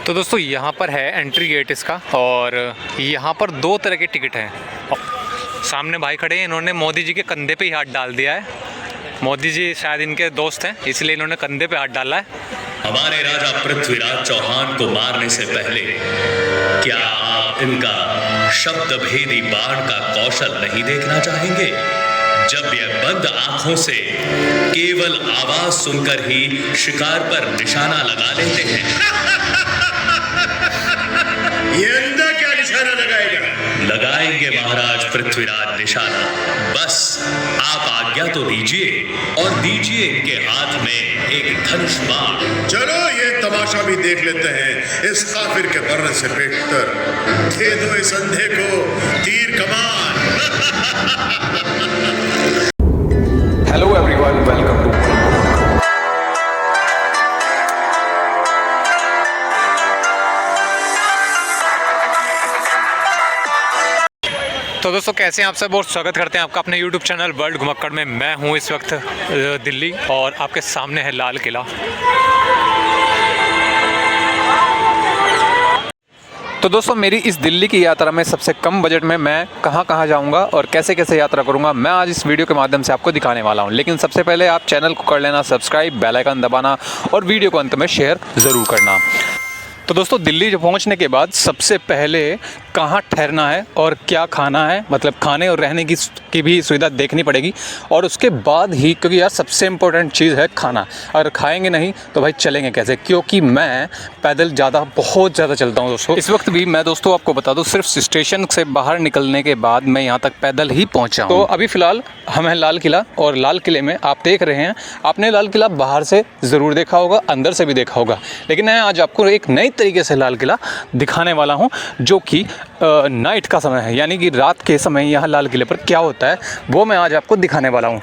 तो दोस्तों यहाँ पर है एंट्री गेट इसका, और यहाँ पर दो तरह के टिकट हैं। सामने भाई खड़े हैं, इन्होंने मोदी जी के कंधे पे ही हाथ डाल दिया है। मोदी जी शायद इनके दोस्त हैं, इसलिए इन्होंने कंधे पे हाथ डाला है। हमारे राजा पृथ्वीराज चौहान को मारने से पहले क्या आप इनका शब्द भेदी बाण का कौशल नहीं देखना चाहेंगे? जब यह बंद आंखों से केवल आवाज सुनकर ही शिकार पर निशाना लगा लेते हैं। ये अंदर क्या निशाना लगाएगा? लगाएंगे महाराज पृथ्वीराज निशाना। बस आप आज्ञा तो दीजिए, और दीजिए इनके हाथ में एक धनुष बाण। चलो ये तमाशा भी देख लेते हैं। इस काफिर के मरने से बेहतर दे दो इस अंधे को तीर कमान। Hello everyone, welcome to तो दोस्तों कैसे हैं आप सब, बहुत स्वागत करते हैं आपका अपने YouTube चैनल वर्ल्ड घुमक्कड़ में। मैं हूं इस वक्त दिल्ली, और आपके सामने है लाल किला। तो दोस्तों मेरी इस दिल्ली की यात्रा में सबसे कम बजट में मैं कहां कहां जाऊंगा और कैसे कैसे यात्रा करूंगा, मैं आज इस वीडियो के माध्यम से आपको दिखाने वाला हूं। लेकिन सबसे पहले आप चैनल को कर लेना सब्सक्राइब, बेल आइकन दबाना और वीडियो को अंत में शेयर ज़रूर करना। तो दोस्तों दिल्ली जो पहुंचने के बाद सबसे पहले कहाँ ठहरना है और क्या खाना है, मतलब खाने और रहने की भी सुविधा देखनी पड़ेगी। और उसके बाद ही, क्योंकि यार सबसे इम्पोर्टेंट चीज़ है खाना। अगर खाएंगे नहीं तो भाई चलेंगे कैसे, क्योंकि मैं पैदल बहुत ज़्यादा चलता हूँ दोस्तों। इस वक्त भी मैं दोस्तों आपको बता दूँ, सिर्फ स्टेशन से बाहर निकलने के बाद मैं यहाँ तक पैदल ही पहुँचा हूँ। तो अभी फ़िलहाल हम हैं लाल किला, और लाल किले में आप देख रहे हैं, आपने लाल किला बाहर से ज़रूर देखा होगा, अंदर से भी देखा होगा, लेकिन मैं आज आपको एक नई तरीके से लाल किला दिखाने वाला हूँ, जो कि नाइट का समय है, यानी कि रात के समय यहाँ लाल किले पर क्या होता है वो मैं आज आपको दिखाने वाला हूँ।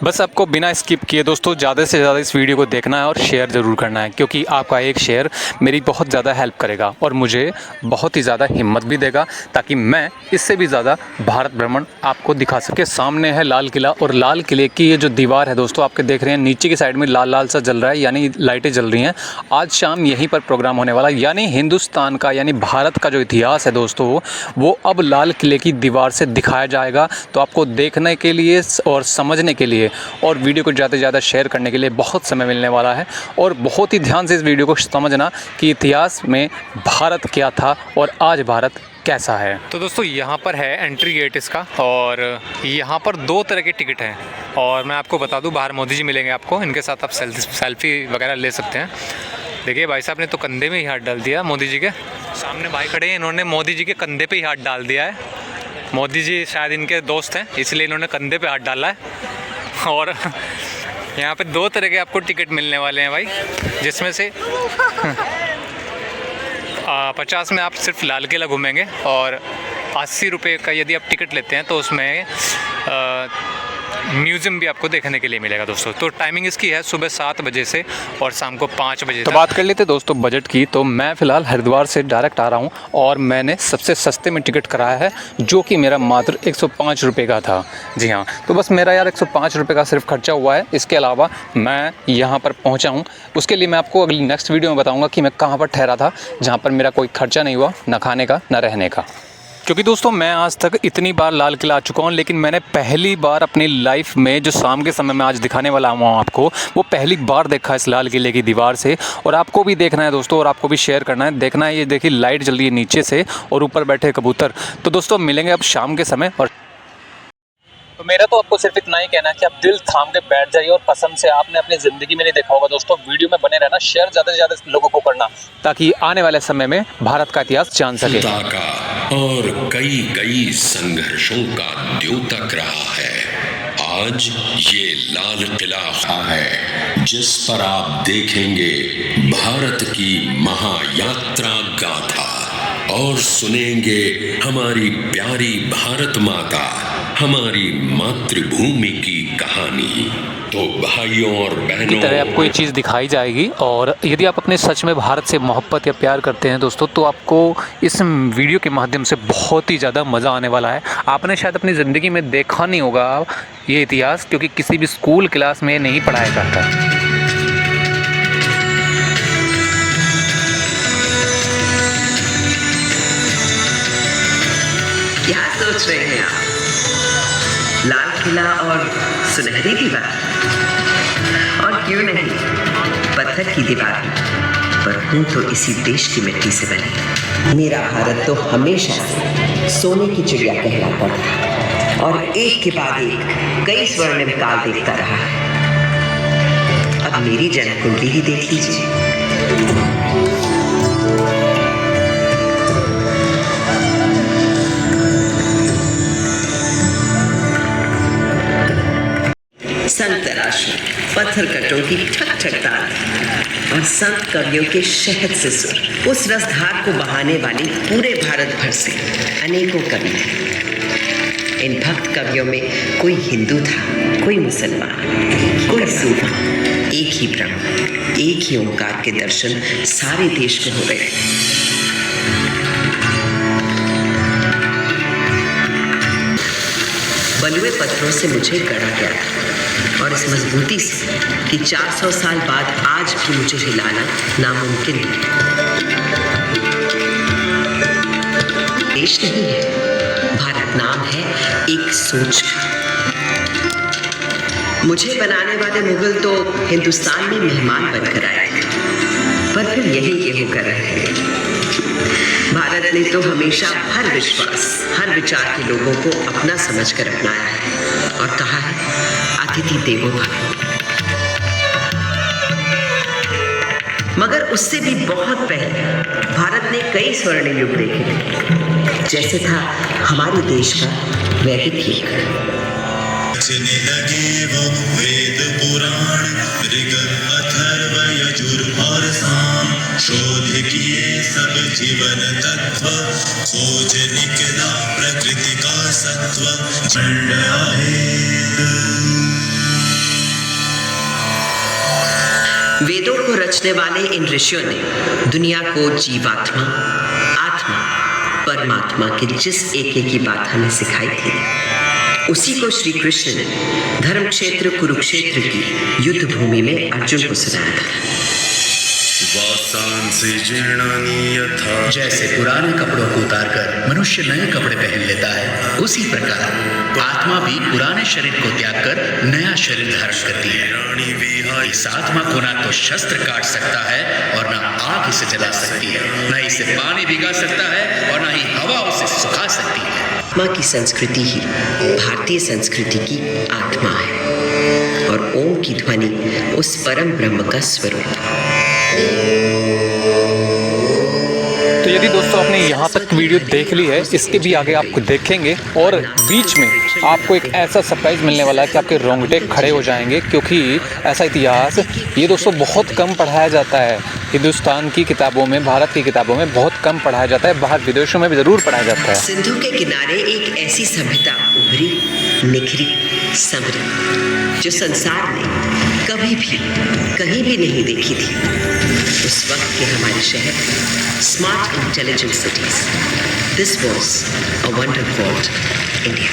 बस आपको बिना स्किप किए दोस्तों ज़्यादा से ज़्यादा इस वीडियो को देखना है और शेयर ज़रूर करना है, क्योंकि आपका एक शेयर मेरी बहुत ज़्यादा हेल्प करेगा और मुझे बहुत ही ज़्यादा हिम्मत भी देगा, ताकि मैं इससे भी ज़्यादा भारत भ्रमण आपको दिखा सके। सामने है लाल किला, और लाल किले की ये जो दीवार है दोस्तों आपके देख रहे हैं, नीचे की साइड में लाल लाल सा जल रहा है, यानी लाइटें जल रही हैं। आज शाम यहीं पर प्रोग्राम होने वाला, यानी हिंदुस्तान का यानी भारत का जो इतिहास है दोस्तों, वो अब लाल किले की दीवार से दिखाया जाएगा। तो आपको देखने के लिए और समझने के लिए और वीडियो को ज़्यादा से ज़्यादा शेयर करने के लिए बहुत समय मिलने वाला है, और बहुत ही ध्यान से इस वीडियो को समझना कि इतिहास में भारत क्या था और आज भारत कैसा है। तो दोस्तों यहाँ पर है एंट्री गेट इसका, और यहाँ पर दो तरह के टिकट हैं। और मैं आपको बता दूँ, बाहर मोदी जी मिलेंगे आपको, इनके साथ आप सेल्फी वगैरह ले सकते हैं। देखिए भाई साहब ने तो कंधे में ही हाथ डाल दिया मोदी जी के। सामने भाई खड़े हैं, इन्होंने मोदी जी के कंधे पे ही हाथ डाल दिया है। मोदी जी शायद इनके दोस्त हैं, इसलिए इन्होंने कंधे पे हाथ डाला है। और यहाँ पे दो तरह के आपको टिकट मिलने वाले हैं भाई, जिसमें से 50 में आप सिर्फ लाल किला घूमेंगे, और 80 रुपये का यदि आप टिकट लेते हैं तो उसमें म्यूज़ियम भी आपको देखने के लिए मिलेगा दोस्तों। तो टाइमिंग इसकी है सुबह 7 बजे से और शाम को 5 बजे। तो बात कर लेते दोस्तों बजट की। तो मैं फ़िलहाल हरिद्वार से डायरेक्ट आ रहा हूँ, और मैंने सबसे सस्ते में टिकट कराया है, जो कि मेरा मात्र 105 रुपये का था। जी हाँ, तो बस मेरा यार 105 रुपये का सिर्फ खर्चा हुआ है। इसके अलावा मैं यहाँ पर पहुँचा हूँ, उसके लिए मैं आपको अगली नेक्स्ट वीडियो में बताऊँगा कि मैं कहाँ पर ठहरा था, जहाँ पर मेरा कोई खर्चा नहीं हुआ, ना खाने का ना रहने का। क्योंकि दोस्तों मैं आज तक इतनी बार लाल किला आ चुका हूँ, लेकिन मैंने पहली बार अपनी लाइफ में जो शाम के समय में आज दिखाने वाला हूँ आपको, वो पहली बार देखा इस लाल किले की दीवार से। और आपको भी देखना है दोस्तों, और आपको भी शेयर करना है। देखना है, ये देखिए लाइट जल रही है नीचे से, और ऊपर बैठे कबूतर। तो दोस्तों मिलेंगे अब शाम के समय। और तो मेरा तो आपको सिर्फ इतना ही कहना है कि आप दिल थाम के बैठ जाइए, और पसंद से आपने अपनी ज़िंदगी में नहीं देखा होगा दोस्तों, वीडियो में बने रहना, शेयर ज़्यादा से ज़्यादा लोगों को करना, ताकि आने वाले समय में भारत का इतिहास जान सके। और कई संघर्षों का द्योतक रहा है। आज ये लाल किला है, जिस पर आप देखेंगे भारत की महायात्रा गाथा, और सुनेंगे हमारी प्यारी भारत माता, हमारी मातृभूमि की कहानी। तो भाइयों और बहनों की तरह आपको ये चीज़ दिखाई जाएगी। और यदि आप अपने सच में भारत से मोहब्बत या प्यार करते हैं दोस्तों, तो आपको इस वीडियो के माध्यम से बहुत ही ज़्यादा मज़ा आने वाला है। आपने शायद अपनी ज़िंदगी में देखा नहीं होगा ये इतिहास, क्योंकि किसी भी स्कूल क्लास में नहीं पढ़ाया जाता। सोच रहे हैं आप? लाल किला और सुनहरी दीवार, और क्यों नहीं पत्थर की दीवार, पर हूं तो इसी देश की मिट्टी से बनी। मेरा भारत तो हमेशा से सोने की चिड़िया कहलाता था और एक के बाद एक कई स्वर्णिम काल देखता रहा है। अब मेरी जन्म कुंडली ही देख लीजिए। संत तराशू, पत्थर कटों की ठक ठक ताल और संत कवियों के शहद से सुर, उस रसधार को बहाने वाली पूरे भारत भर से अनेकों कवि हैं। इन भक्त कवियों में कोई हिंदू था, कोई मुसलमान, कोई सूफी। एक ही ब्रह्म, एक ही ओंकार के दर्शन सारे देश को हो गए। बलुए पत्थरों से मुझे गढ़ा गया था और इस मजबूती से कि 400 साल बाद आज भी मुझे हिलाना नामुमकिन है। देश नहीं है, भारत नाम है एक सोच का। मुझे बनाने वाले मुगल तो हिंदुस्तान में मेहमान बनकर आए, पर फिर यही कर रहे हैं। भारत ने तो हमेशा हर विश्वास, हर विचार के लोगों को अपना समझकर अपनाया है और कहा है अतिथि देवो भव। मगर उससे भी बहुत पहले भारत ने कई स्वर्ण युग देखे थे, जैसे था हमारे देश का वैदिक युग। लगे वो वेद पुराण, ऋग अथर्व यजुर और साम, शोध किए सब जीवन तत्व, खोज निकला प्रकृति का सत्व, चंड आए। वेदों को रचने वाले इन ऋषियों ने दुनिया को जीवात्मा, आत्मा, परमात्मा के जिस एक की बात हमें सिखाई थी, उसी को श्री कृष्ण ने धर्म क्षेत्र कुरुक्षेत्र की युद्ध भूमि में अर्जुन को सुनाया था। जैसे पुराने कपड़ों को उतारकर मनुष्य नए कपड़े पहन लेता है, उसी प्रकार आत्मा भी पुराने शरीर को त्याग कर नया शरीर धारण करती है। इस आत्मा को ना तो शस्त्र काट सकता है और ना आग इसे जला सकती है, ना इसे पानी भिगा सकता है और ना ही हवा उसे सुखा सकती है। आत्मा की संस्कृति ही भारतीय संस्कृति की आत्मा है और ओम की ध्वनि उस परम ब्रह्म का स्वरूप। तो यदि दोस्तों आपने यहाँ तक वीडियो देख ली है, इसके भी आगे आपको देखेंगे और बीच में आपको एक ऐसा सरप्राइज़ मिलने वाला है कि आपके रोंगटे खड़े हो जाएंगे, क्योंकि ऐसा इतिहास ये दोस्तों बहुत कम पढ़ाया जाता है। हिंदुस्तान की किताबों में, भारत की किताबों में बहुत कम पढ़ाया जाता है, बाहर विदेशों में भी ज़रूर पढ़ाया जाता है। सिंधु के किनारे एक ऐसी सभ्यता उभरी, निखरी, संवरी, जो संसार ने कभी भी कहीं भी नहीं देखी थी। उस वक्त के हमारे शहर smart intelligent cities. This was a wonder world India.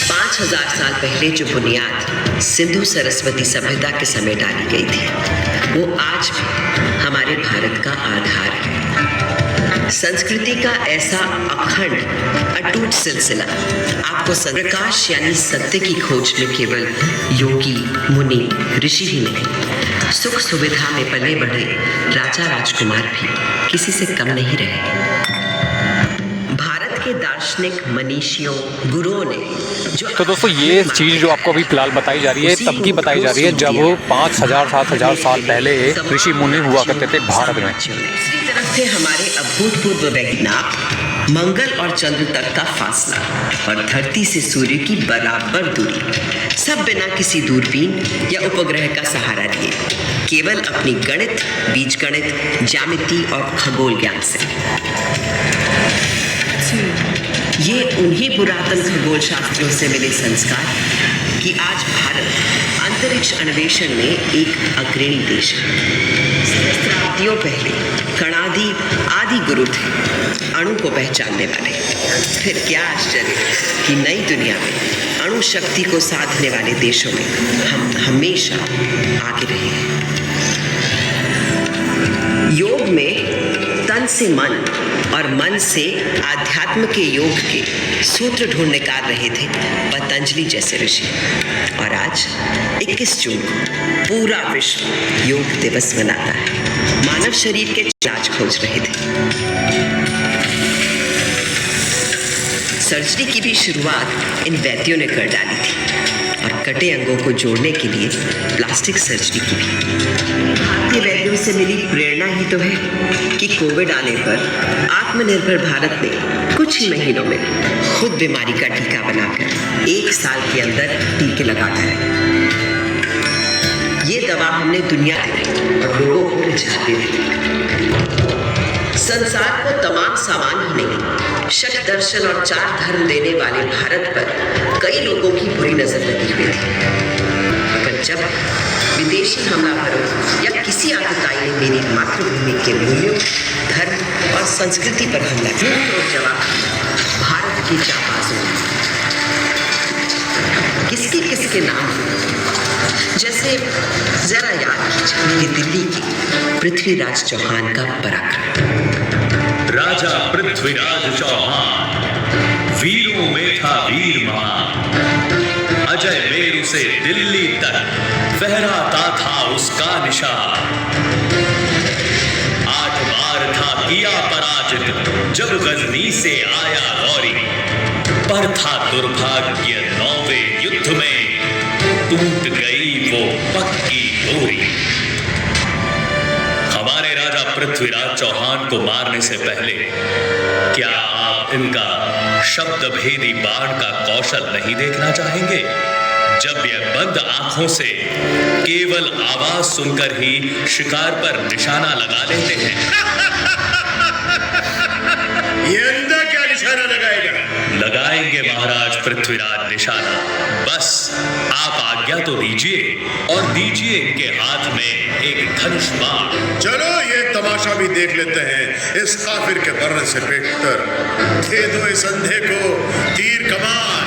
5000 साल पहले जो बुनियाद सिंधु सरस्वती सभ्यता के समय डाली गई थी, वो आज भी हमारे भारत का आधार है। संस्कृति का ऐसा अखंड अटूट सिलसिला आपको प्रकाश यानी सत्य की खोज में केवल योगी, मुनि, ऋषि ही नहीं, सुख सुविधा में पले बढ़े राजा राजकुमार भी किसी से कम नहीं रहे। भारत के दार्शनिक मनीषियों, गुरुओं ने जो तो दोस्तों ये चीज़ जो आपको अभी फिलहाल बताई जा रही है, तब की बताई जा रही है जब 5000-7000 साल पहले ऋषि मुनि हुआ करते थे भारत में। दूसरी तरफ थे हमारे अभूतपूर्व वैज्ञानिक, मंगल और चंद्र तक का फासला और धरती से सूर्य की बराबर दूरी, सब बिना किसी दूरबीन या उपग्रह का सहारा लिए, केवल अपनी गणित, बीजगणित, ज्यामिति और खगोल ज्ञान से। ये उन्हीं पुरातन खगोल शास्त्रियों से मिले संस्कार कि आज भारत अंतरिक्ष अन्वेषण में एक अग्रणी देश है। सहस्राब्दियों पहले कणादि आदि गुरु थे अणु को पहचानने वाले। फिर क्या आश्चर्य कि नई दुनिया में अणु शक्ति को साधने वाले देशों में हम हमेशा आगे रहे हैं। योग में तन तन से मन और मन से आध्यात्म के योग के सूत्र ढूंढ निकाल रहे थे पतंजलि जैसे ऋषि। और आज 21 जून को पूरा विश्व योग दिवस मनाता है। मानव शरीर के इलाज खोज रहे थे। सर्जरी की भी शुरुआत इन वैद्यों ने कर डाली थी और कटे अंगों को जोड़ने के लिए प्लास्टिक सर्जरी की भी। भारतीय वैद्यों से मिली प्रेरणा ही तो है कि कोविड आने पर आत्मनिर्भर भारत ने कुछ ही महीनों में खुद बीमारी का टीका बनाकर 1 साल के अंदर टीके लगाता है। ये दवा हमने दुनिया में और लोगों को रिझाते थे। संसार को तमाम सामान ही नहीं, शक दर्शन और 4 धर्म देने वाले भारत पर कई लोगों की बुरी नजर लगी हुई थी। मगर जब विदेशी हमलावरों या किसी आतताई ने मेरी मातृभूमि के मूल्यों, धर्म और संस्कृति पर हमला किया तो जवाब भारत की जाबाजों किसके नाम, जैसे जरा याद कीजिए दिल्ली की पृथ्वीराज चौहान का पराक्रम। राजा पृथ्वीराज चौहान वीरों में था वीर महान। अजय मेरु से दिल्ली तक फहराता था उसका निशान। 8 बार था किया पराजित जब गजनी से आया गौरी। पर था दुर्भाग्य 9वें युद्ध में टूट गई वो पक्की डोरी। हमारे राजा पृथ्वीराज चौहान को मारने से पहले क्या आप इनका शब्द भेदी बाण का कौशल नहीं देखना चाहेंगे? जब यह बंद आंखों से केवल आवाज सुनकर ही शिकार पर निशाना लगा लेते हैं। ये अंधा क्या निशाना लगाएगा? लगाएंगे महाराज पृथ्वीराज निशाना। बस आप आज्ञा तो दीजिए और दीजिए इनके हाथ में एक धनुष बाण। चलो ये तमाशा भी देख लेते हैं इस काफिर के बर्र से पेट तर। दे दो इस अंधे को तीर कमान।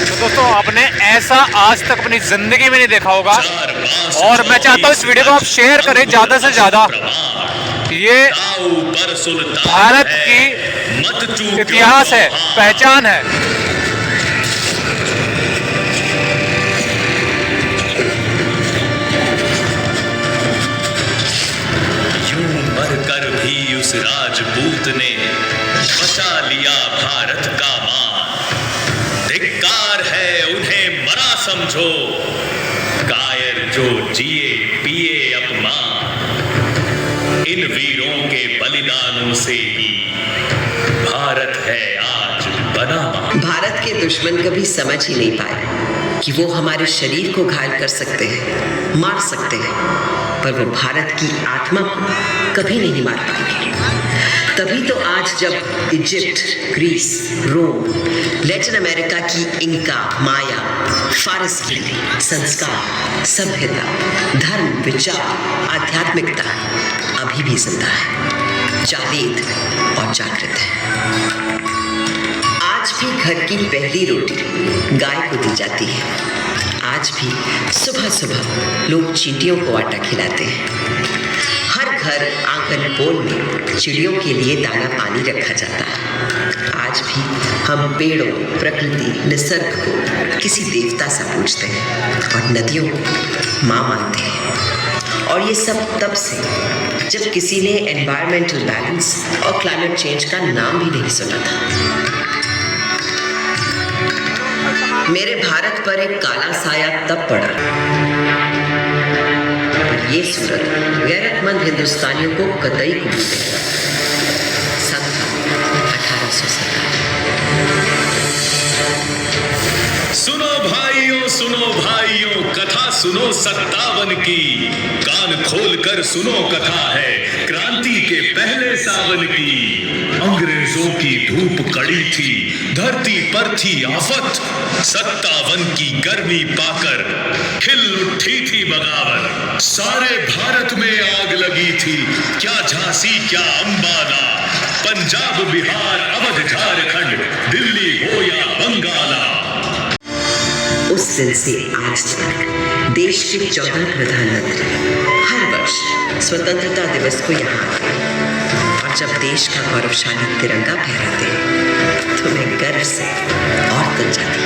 तो दोस्तों आपने ऐसा आज तक अपनी जिंदगी में नहीं देखा होगा और मैं चाहता हूँ इस वीडियो को आप शेयर करें ज्यादा से ज्यादा। ये भारत की इतिहास है, पहचान है। यूं मरकर भी उस राजपूत ने बचा लिया भारत का मान। धिक्कार है उन्हें मरा समझो, कायर जो जिए पिए अपमान। इन वीरों के बलिदानों से ही भारत है आज बना। भारत के दुश्मन कभी समझ ही नहीं पाए कि वो हमारे शरीर को घायल कर सकते हैं, मार सकते हैं, पर वो भारत की आत्मा को कभी नहीं मार पाएंगे। तभी तो आज जब इजिप्ट, ग्रीस, रोम, लैटिन अमेरिका की इंका, माया, फारस की संस्कार, सभ्यता, धर्म, विचार, आध्यात्मिकता अभी भी जिंदा है, जावेद और जागृत है। आज भी घर की पहली रोटी गाय को दी जाती है। आज भी सुबह सुबह लोग चींटियों को आटा खिलाते हैं। हर घर आंगन पोल में चिड़ियों के लिए दाना पानी रखा जाता है। आज भी हम पेड़ों, प्रकृति, निसर्ग को किसी देवता सा पूजते हैं और नदियों को माँ मानते हैं। और ये सब तब से जब किसी ने एनवायरमेंटल बैलेंस और क्लाइमेट चेंज का नाम भी नहीं सुना था। मेरे भारत पर एक काला साया तब पड़ा ये सूरत गैरतमंद हिंदुस्तानियों को कतई कुछ सन 1870। सुनो भाइयों कथा सुनो 57 की। कान खोलकर सुनो कथा है क्रांति के पहले सावन की। अंग्रेजों की धूप कड़ी थी, धरती पर थी आफत। 57 की गर्मी पाकर खिल उठी थी बगावत। सारे भारत में आग लगी थी, क्या झांसी क्या अंबाला। पंजाब, बिहार, अवध, झारखंड, दिल्ली हो या बंगाला। उस दिन से आज तक देश के 14 प्रधानमंत्री हर वर्ष स्वतंत्रता दिवस को यहाँ आते हैं और जब देश का गौरवशाली तिरंगा फहराते हैं तो मैं गर्व से और तन जाती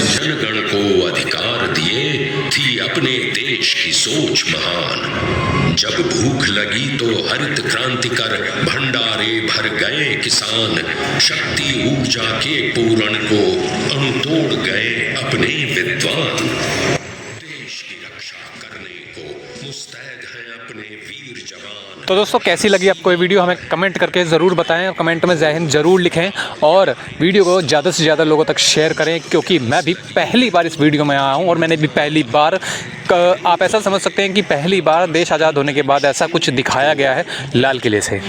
जनगण को अधिकार दिए थी अपने देश की सोच महान। जब भूख लगी तो हरित क्रांति कर भंडारे भर गए किसान। शक्ति ऊर्जा के पूरण को अणुतोड़ गए अपने विद्वान। देश की रक्षा करने को मुस्तैद हैं अपने वीर जवान। तो दोस्तों कैसी लगी आपको ये वीडियो हमें कमेंट करके ज़रूर बताएं और कमेंट में जय हिंद ज़रूर लिखें और वीडियो को ज़्यादा से ज़्यादा लोगों तक शेयर करें, क्योंकि मैं भी पहली बार इस वीडियो में आया हूं और मैंने भी पहली बार आप ऐसा समझ सकते हैं कि पहली बार देश आज़ाद होने के बाद ऐसा कुछ दिखाया गया है लाल किले से।